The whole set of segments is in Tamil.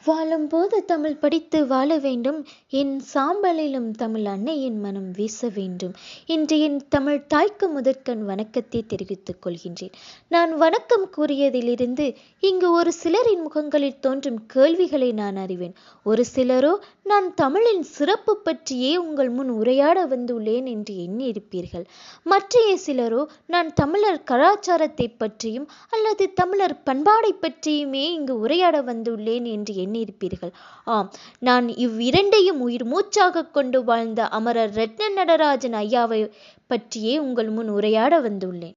வாழும்போது தமிழ் படித்து வாழ வேண்டும், என் சாம்பலிலும் தமிழ் அன்னையின் மனம் வீச வேண்டும் என்று என் தமிழ் தாய்க்கு முதற்கண் வணக்கத்தை தெரிவித்துக் கொள்கின்றேன். நான் வணக்கம் கூறியதிலிருந்து இங்கு ஒரு சிலரின் முகங்களில் தோன்றும் கேள்விகளை நான் அறிவேன். ஒரு சிலரோ நான் தமிழின் சிறப்பு பற்றியே உங்கள் முன் உரையாட வந்துள்ளேன் என்று எண்ணியிருப்பீர்கள். மற்றைய சிலரோ நான் தமிழர் கலாச்சாரத்தை பற்றியும் அல்லது தமிழர் பண்பாடை பற்றியுமே இங்கு உரையாட வந்துள்ளேன் என்று எண்ணியிருப்பீர்கள். ஆம், நான் இவ்விரண்டையும் உயிர் மூச்சாக கொண்டு வாழ்ந்த அமரர் ரத்ன நடராஜன் ஐயாவை பற்றியே உங்கள் முன் உரையாட வந்துள்ளேன்.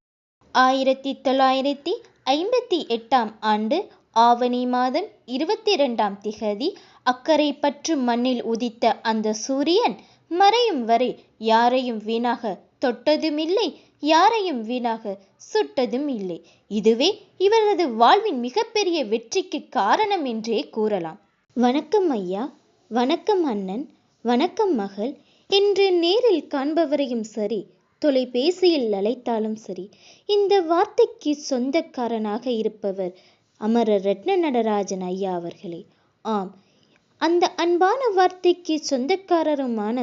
1958 ஆண்டு ஆவணி மாதம் 22ஆம் திகதி அக்கறை பற்று மண்ணில் உதித்த அந்த சூரியன் மறையும் வரை யாரையும் வீணாக தொட்டதுமில்லை, யாரையும் வீணாக சுட்டதும் இல்லை. இதுவே இவரது வாழ்வின் மிகப்பெரிய வெற்றிக்கு காரணம் என்றே கூறலாம். வணக்கம் ஐயா, வணக்கம் அண்ணன், வணக்கம் மகள் என்று நேரில் காண்பவரையும் சரி, தொலைபேசியில் அழைத்தாலும் சரி, இந்த வார்த்தைக்கு சொந்தக்காரனாக இருப்பவர் அமரர் ரத்ன நடராஜன் ஐயா அவர்களே. ஆம், அந்த அன்பான வார்த்தைக்கு சொந்தக்காரருமான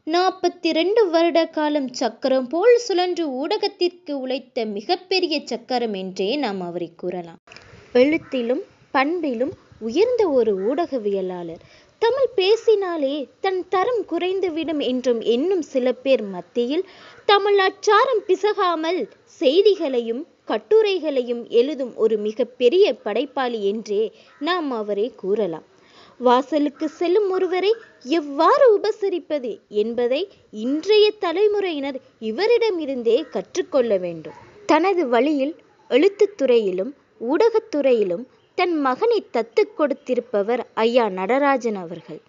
42 வருட காலம் சக்கரம் போல் சுழன்று ஊடகத்திற்கு உழைத்த மிகப்பெரிய சக்கரம் என்றே நாம் அவரை கூறலாம். எழுத்திலும் பண்பிலும் உயர்ந்த ஒரு ஊடகவியலாளர். தமிழ் பேசினாலே தன் தரம் குறைந்துவிடும் என்றும் எண்ணும் சில பேர் மத்தியில் தமிழ் அச்சாரம் பிசகாமல் செய்திகளையும் கட்டுரைகளையும் எழுதும் ஒரு மிக பெரிய படைப்பாளி என்றே நாம் அவரை கூறலாம். வாசலுக்கு செல்லும் ஒருவரை எவ்வாறு உபசரிப்பது என்பதை இன்றைய தலைமுறையினர் இவரிடமிருந்தே கற்றுக்கொள்ள வேண்டும். தனது வழியில் எழுத்துத்துறையிலும் ஊடகத்துறையிலும் தன் மகனை தத்து கொடுத்திருப்பவர் ஐயா நடராஜன் அவர்கள்.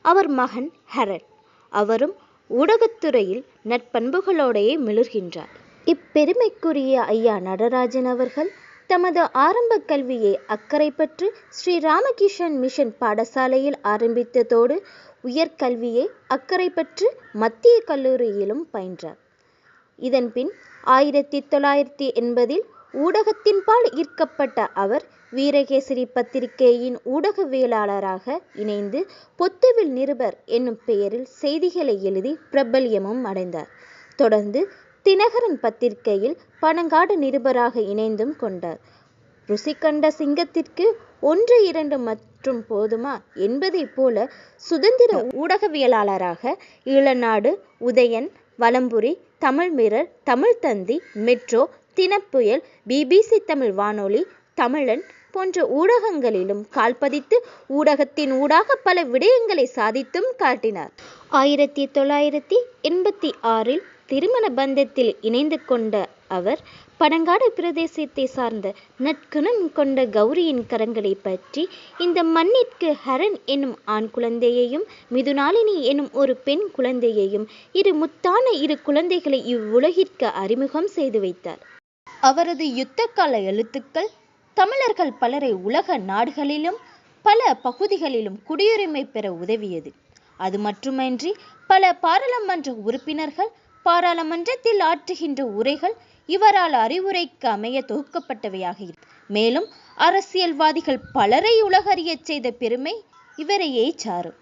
அவர் மகன் ஹரன், அவரும் ஊடகத்துறையில் நற்பண்புகளோடையே மிளர்கின்றார். இப்பெருமைக்குரிய ஐயா நடராஜன் அவர்கள் தமது ஆரம்ப கல்வியை அக்கரைப்பற்று ஸ்ரீ ராமகிருஷ்ணன் மிஷன் பாடசாலையில் ஆரம்பித்ததோடு உயர்கல்வியை அக்கரைப்பற்று மத்திய கல்லூரியிலும் பயின்றார். இதன்பின் 1980 ஊடகத்தின்பால் ஈர்க்கப்பட்ட அவர் வீரகேசரி பத்திரிகையின் ஊடகவியலாளராக இணைந்து பொத்துவில் நிருபர் என்னும் பெயரில் செய்திகளை எழுதி பிரபல்யமும் அடைந்தார். தொடர்ந்து தினகரன் பத்திரிகையில் பனங்காடு நிருபராக இணைந்தும் கொண்டார். ருசி கண்ட சிங்கத்திற்கு 1-2 மற்றும் போதுமா என்பதை போல சுதந்திர ஊடகவியலாளராக ஈழநாடு, உதயன், வலம்புரி, தமிழ் மிரர், தமிழ் தந்தி, மெட்ரோ, தினப்புயல், பிபிசி தமிழ் வானொலி, தமிழன் போன்ற ஊடகங்களிலும் கால்பதித்து ஊடகத்தின் ஊடாக பல விடயங்களை சாதித்தும் காட்டினார். 1986 திருமண பந்தத்தில் இணைந்து கொண்ட அவர் பனங்காடு பிரதேசத்தை சார்ந்த நற்குணம் கொண்ட கௌரியின் கரங்களை பற்றி இந்த மண்ணிற்கு ஹரன் என்னும் ஆண் குழந்தையையும் மிதுனாலினி என்னும் ஒரு பெண் குழந்தையையும் முத்தான 2 குழந்தைகளை இவ்வுலகிற்கு அறிமுகம் செய்து வைத்தார். அவரது யுத்தகால எழுத்துக்கள் தமிழர்கள் பலரை உலக நாடுகளிலும் பல பகுதிகளிலும் குடியுரிமை பெற உதவியது. அது மட்டுமன்றி பல பாராளுமன்ற உறுப்பினர்கள் பாராளுமன்றத்தில் ஆற்றுகின்ற உரைகள் இவரால் அறிவுரைக்கு அமைய தொகுக்கப்பட்டவையாக இருக்கு. மேலும் அரசியல்வாதிகள் பலரை உலகறிய செய்த பெருமை இவரையே சாரும்.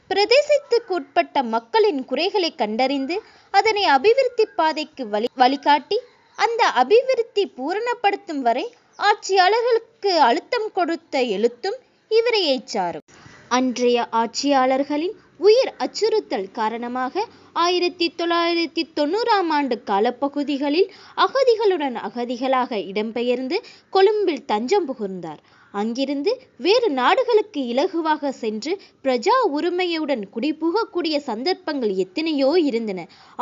பிரதேசத்துக்கு உட்பட்ட மக்களின் குறைகளை கண்டறிந்து அதனை அபிவிருத்தி பாதைக்கு வழிகாட்டி அந்த அபிவிருத்தி பூரணப்படுத்தும் வரை ஆட்சியாளர்களுக்கு அழுத்தம் கொடுத்த எழுத்தும் இவரையே சாரும். அன்றைய ஆட்சியாளர்களின் உயிர் அச்சுறுத்தல் காரணமாக 1990ஆம் ஆண்டு காலப்பகுதிகளில் அகதிகளுடன் அகதிகளாக இடம்பெயர்ந்து கொழும்பில் தஞ்சம் புகுந்தார். அங்கிருந்து வேறு நாடுகளுக்கு இலகுவாக சென்று பிரஜா உரிமையுடன் குடிபுகக்கூடிய சந்தர்ப்பங்கள் எத்தனையோ இருந்தன.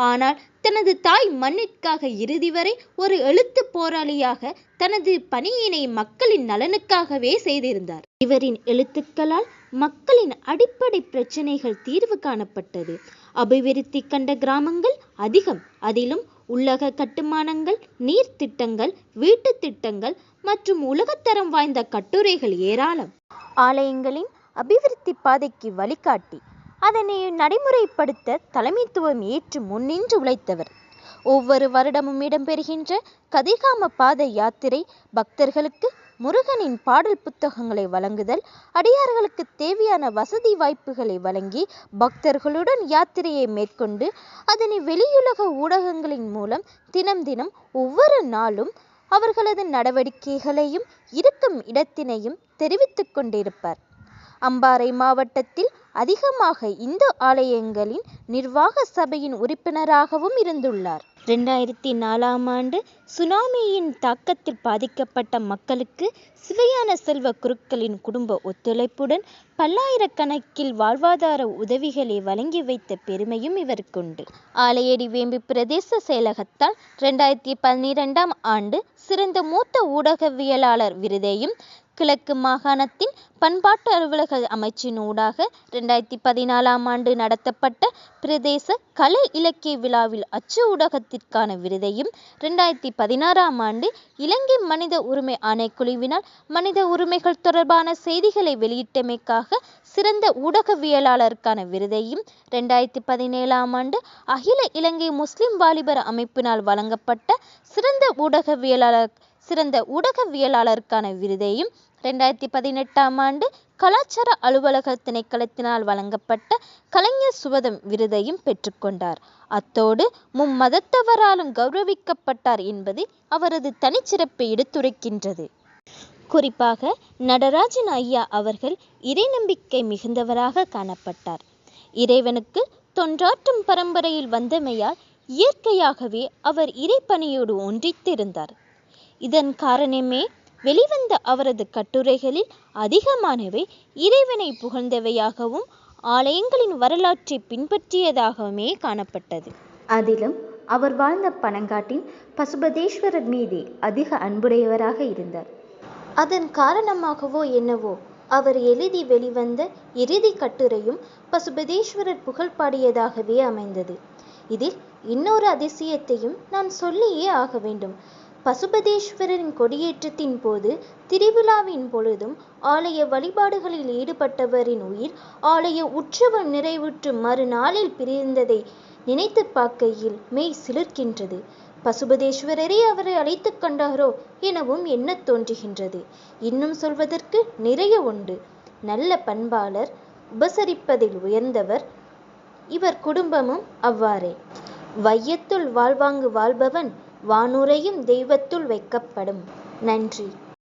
ஆனால் தனது தாய் மண்ணிற்காக இறுதி வரை ஒரு எழுத்து போராளியாக தனது பணியினை மக்களின் நலனுக்காகவே செய்திருந்தார். இவரின் எழுத்துக்களால் மக்களின் அடிப்படை பிரச்சனைகள் தீர்வு காணப்பட்டது. அபிவிருத்தி கண்ட கிராமங்கள் அதிகம். அதிலும் உள்ளக கட்டுமானங்கள், நீர் திட்டங்கள், வீட்டு திட்டங்கள் மற்றும் உலகத்தரம் வாய்ந்த கட்டுரைகள் ஏராளம். ஆலயங்களின் அபிவிருத்தி பாதைக்கு வழிகாட்டி அதனை நடைமுறைப்படுத்த தலைமைத்துவம் ஏற்று முன்னின்று உழைத்தவர். ஒவ்வொரு வருடமும் இடம்பெறுகின்ற கதிர்காம பாத யாத்திரை பக்தர்களுக்கு முருகனின் பாடல் புத்தகங்களை வழங்குதல், அடியார்களுக்கு தேவையான வசதி வாய்ப்புகளை வழங்கி பக்தர்களுடன் யாத்திரையை மேற்கொண்டு அதனை வெளியுலக ஊடகங்களின் மூலம் தினம் தினம் ஒவ்வொரு நாளும் அவர்களது நடவடிக்கைகளையும் இருக்கும் இடத்தினையும் தெரிவித்துக் கொண்டிருப்பார். அம்பாறை மாவட்டத்தில் அதிகமாக இந்து ஆலயங்களின் நிர்வாக சபையின் உறுப்பினராகவும் இருந்துள்ளார். 2004 சுனாமியின் தாக்கத்தில் பாதிக்கப்பட்ட மக்களுக்கு சிவஞான செல்வ குருக்களின் குடும்ப ஒத்துழைப்புடன் பல்லாயிரக்கணக்கில் வாழ்வாதார உதவிகளை வழங்கி வைத்த பெருமையும் இவருக்குண்டு. ஆலையடி வேம்பு பிரதேச செயலகத்தால் 2012 சிறந்த மூத்த ஊடகவியலாளர் விருதையும், கிழக்கு மாகாணத்தின் பண்பாட்டு அலுவலக அமைச்சின் ஊடாக 2014 நடத்தப்பட்ட பிரதேச கலை இலக்கிய விழாவில் அச்சு ஊடகத்திற்கான விருதையும், 2016 இலங்கை மனித உரிமை ஆணைக்குழுவினால் மனித உரிமைகள் தொடர்பான செய்திகளை வெளியிட்டமைக்காக சிறந்த ஊடகவியலாளருக்கான விருதையும், 2017 அகில இலங்கை முஸ்லிம் வாலிபர் அமைப்பினால் வழங்கப்பட்ட சிறந்த ஊடகவியலாளருக்கான விருதையும், 2018 கலாச்சார அலுவலக திணைக்களத்தினால் வழங்கப்பட்ட கலைஞர் சுவதம் விருதையும் பெற்றுக்கொண்டார். அத்தோடு மும்மதத்தவராலும் கௌரவிக்கப்பட்டார் என்பது அவரது தனிச்சிறப்பை எடுத்துரைக்கின்றது. குறிப்பாக நடராஜன் ஐயா அவர்கள் இறை நம்பிக்கை மிகுந்தவராக காணப்பட்டார். இறைவனுக்கு தொண்டாற்றும் பரம்பரையில் வந்தமையால் இயற்கையாகவே அவர் இறைப்பணியோடு ஒன்றித்திருந்தார். இதன் காரணமே வெளிவந்த அவரது கட்டுரைகளில் அதிகமானவை இறைவனை புகழ்ந்தவையாகவும் ஆலயங்களின் வரலாற்றை பின்பற்றியதாகவுமே காணப்பட்டது. அதிலும் அவர் வாழ்ந்த பனங்காட்டின் பசுபதேஸ்வரர் மீது அதிக அன்புடையவராக இருந்தார். அதன் காரணமாகவோ என்னவோ அவர் எழுதி வெளிவந்த இறுதி கட்டுரையும் பசுபதேஸ்வரர் புகழ் பாடியதாகவே அமைந்தது. இதில் இன்னொரு அதிசயத்தையும் நான் சொல்லியே ஆக வேண்டும். பசுபதேஸ்வரரின் கொடியேற்றத்தின் போது திருவிழாவின் பொழுதும் ஆலய வழிபாடுகளில் ஈடுபட்டவரின் உயிர் ஆலய உற்சவம் நிறைவுற்று மறுநாளில் பிரிந்ததை நினைத்து பார்க்கையில் மெய் சிலிர்க்கின்றது. பசுபதேஸ்வரரே அவரை அழைத்து கொண்டாரோ எனவும் எண்ண தோன்றுகின்றது. இன்னும் சொல்வதற்கு நிறைய உண்டு. நல்ல பண்பாளர், உபசரிப்பதில் உயர்ந்தவர். இவர் குடும்பமும் அவ்வாறே. வையத்துள் வாழ்வாங்கு வாழ்பவன் வானுரையும் தெய்வத்துள் வைக்கப்படும். நன்றி.